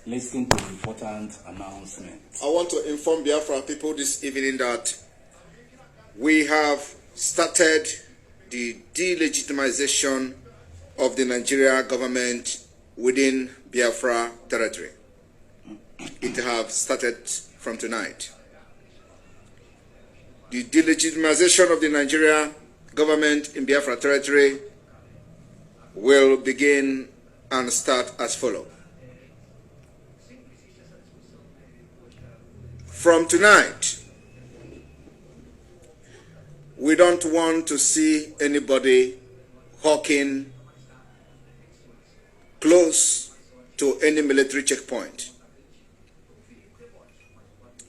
listen to the important announcement. I want to inform Biafra people this evening that we have started the delegitimization of the Nigeria government within Biafra territory. It has started from tonight. The delegitimization of the Nigeria government in Biafra territory will begin and start as follows. From tonight, we don't want to see anybody hawking close to any military checkpoint.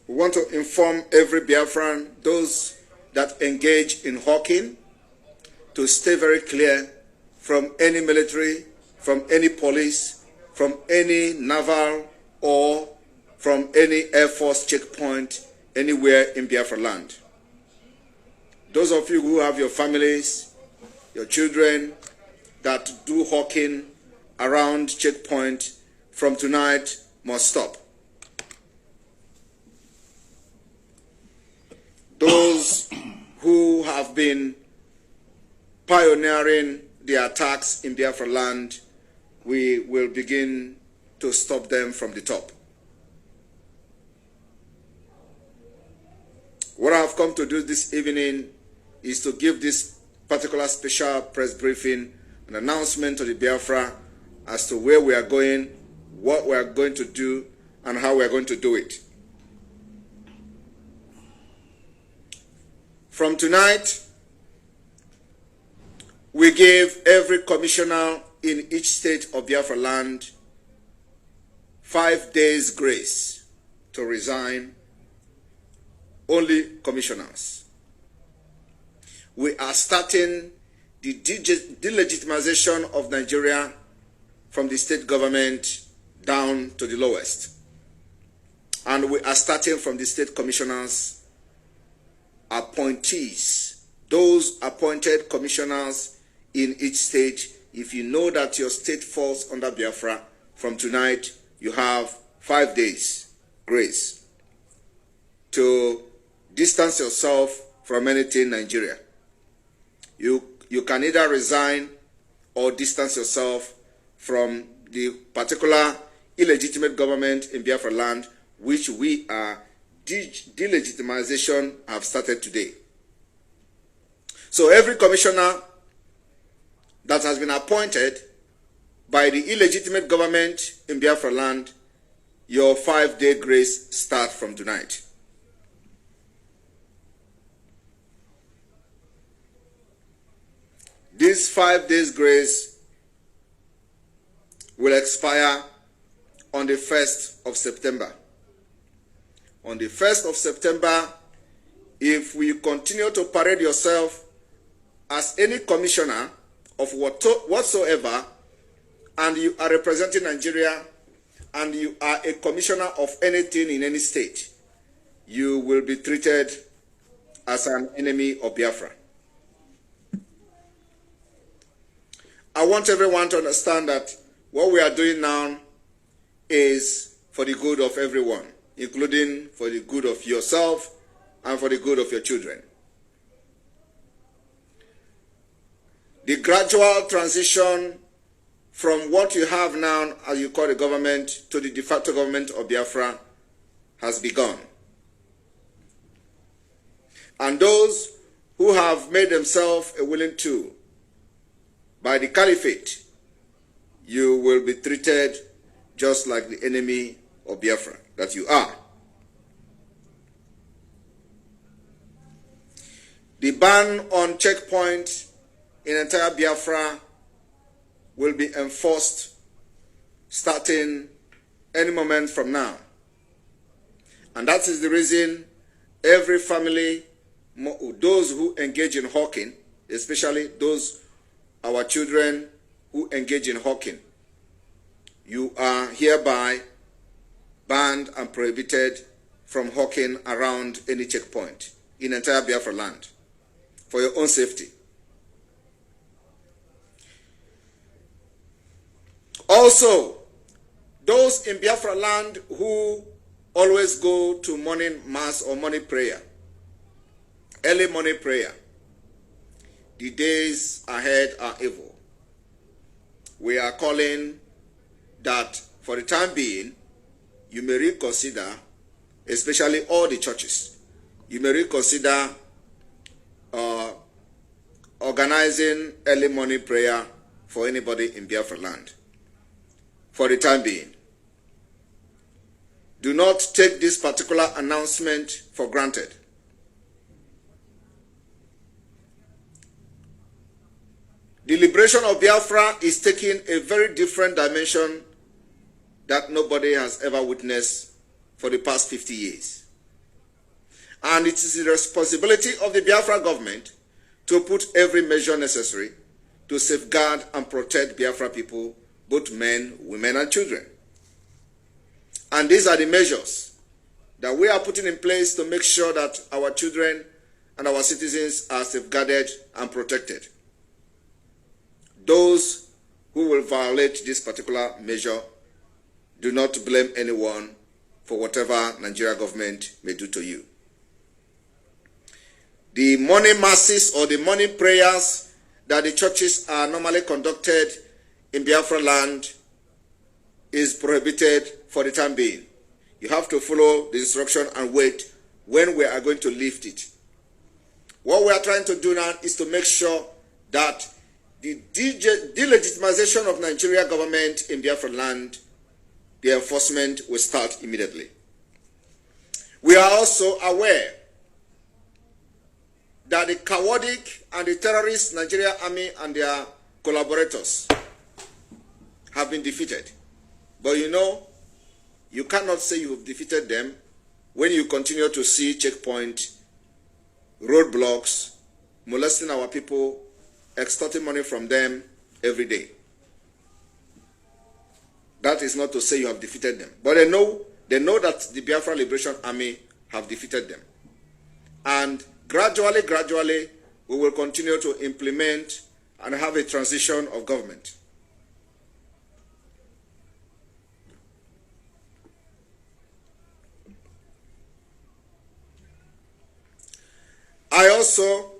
We want to inform every Biafran, those that engage in hawking, to stay very clear from any military, from any police, from any naval, or from any Air Force checkpoint anywhere in Biafra land. Those of you who have your families, your children that do hawking around checkpoint from tonight must stop. Those who have been pioneering the attacks in Biafra land, we will begin to stop them from the top. What I have come to do this evening is to give this particular special press briefing, an announcement to the Biafra as to where we are going, what we are going to do, and how we are going to do it. From tonight, we give every commissioner in each state of Biafra land 5 days grace to resign. Only commissioners. We are starting the delegitimization of Nigeria from the state government down to the lowest. And we are starting from the state commissioners, appointees, those appointed commissioners in each state. If you know that your state falls under Biafra, from tonight you have 5 days grace to distance yourself from anything in Nigeria. You can either resign or distance yourself from the particular illegitimate government in Biafra land, which we are delegitimization have started today. So every commissioner that has been appointed by the illegitimate government in Biafra land, your 5-day grace starts from tonight. This 5 days grace will expire on the 1st of September. On the 1st of September, if we continue to parade yourself as any commissioner of whatsoever, and you are representing Nigeria, and you are a commissioner of anything in any state, you will be treated as an enemy of Biafra. I want everyone to understand that what we are doing now is for the good of everyone, including for the good of yourself and for the good of your children. The gradual transition from what you have now, as you call the government, to the de facto government of Biafra has begun. And those who have made themselves a willing tool by the caliphate, you will be treated just like the enemy of Biafra that you are. The ban on checkpoints in entire Biafra will be enforced starting any moment from now. And that is the reason every family, those who engage in hawking, especially those our children who engage in hawking, you are hereby banned and prohibited from hawking around any checkpoint in entire Biafra land for your own safety. Also, Those in Biafra land who always go to morning mass or morning prayer, early morning prayer, the days ahead are evil. We are calling that for the time being, you may reconsider, especially all the churches, you may reconsider organizing early morning prayer for anybody in Biafra land. For the time being, do not take this particular announcement for granted. The liberation of Biafra is taking a very different dimension that nobody has ever witnessed for the past 50 years. And it is the responsibility of the Biafra government to put every measure necessary to safeguard and protect Biafra people, both men, women, and children. And these are the measures that we are putting in place to make sure that our children and our citizens are safeguarded and protected. Those who will violate this particular measure, do not blame anyone for whatever Nigeria government may do to you. The morning masses or the morning prayers that the churches are normally conducted in Biafra land is prohibited for the time being. You have to follow the instruction and wait when we are going to lift it. What we are trying to do now is to make sure that the delegitimization of Nigeria government in Biafra land, the enforcement will start immediately. We are also aware that the cowardic and the terrorist Nigeria army and their collaborators have been defeated. But you know, you cannot say you have defeated them when you continue to see checkpoints, roadblocks, molesting our people, extorting money from them every day. That is not to say you have defeated them. But they know that the Biafra Liberation Army have defeated them. And gradually, we will continue to implement and have a transition of government. I also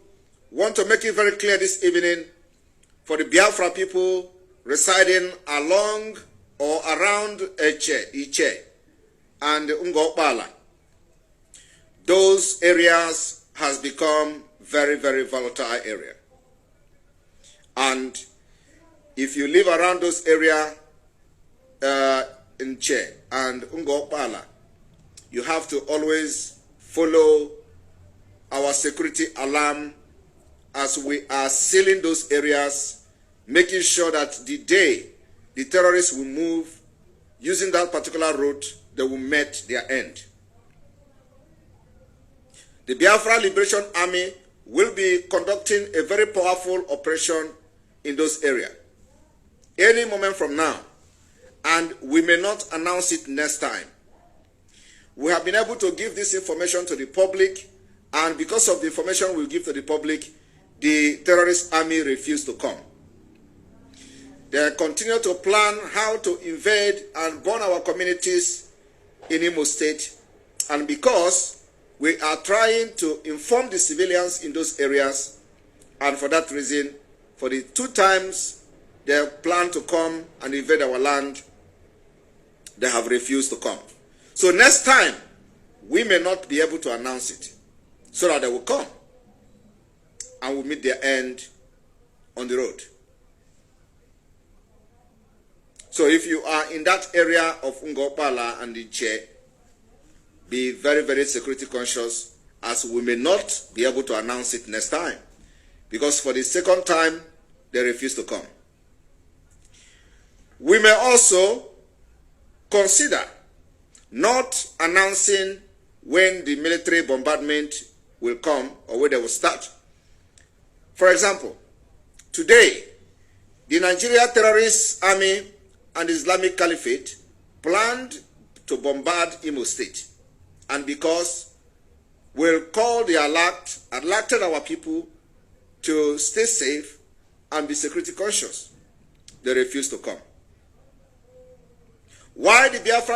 want to make it very clear this evening for the Biafra people residing along or around Iche and Ngokbala. Those areas has become very, very volatile area. And if you live around those areas in Che and Ngokbala, you have to always follow our security alarm as we are sealing those areas, making sure that the day the terrorists will move using that particular route, they will meet their end. The Biafra Liberation Army will be conducting a very powerful operation in those areas any moment from now, and we may not announce it next time. We have been able to give this information to the public, and because of the information we give to the public, the terrorist army refused to come. They continue to plan how to invade and burn our communities in Imo State, and because we are trying to inform the civilians in those areas, and for that reason, for the 2 times they plan to come and invade our land, they have refused to come. So next time, we may not be able to announce it, so that they will come and will meet their end on the road. So if you are in that area of Ngopala and Iche, be very, very security conscious, as we may not be able to announce it next time, because for the 2nd time, they refuse to come. We may also consider not announcing when the military bombardment will come or when they will start. For example, today, the Nigeria Terrorist Army and Islamic Caliphate planned to bombard Imo State. And because we'll call the alerted our people to stay safe and be security conscious, they refuse to come. Why the Biafra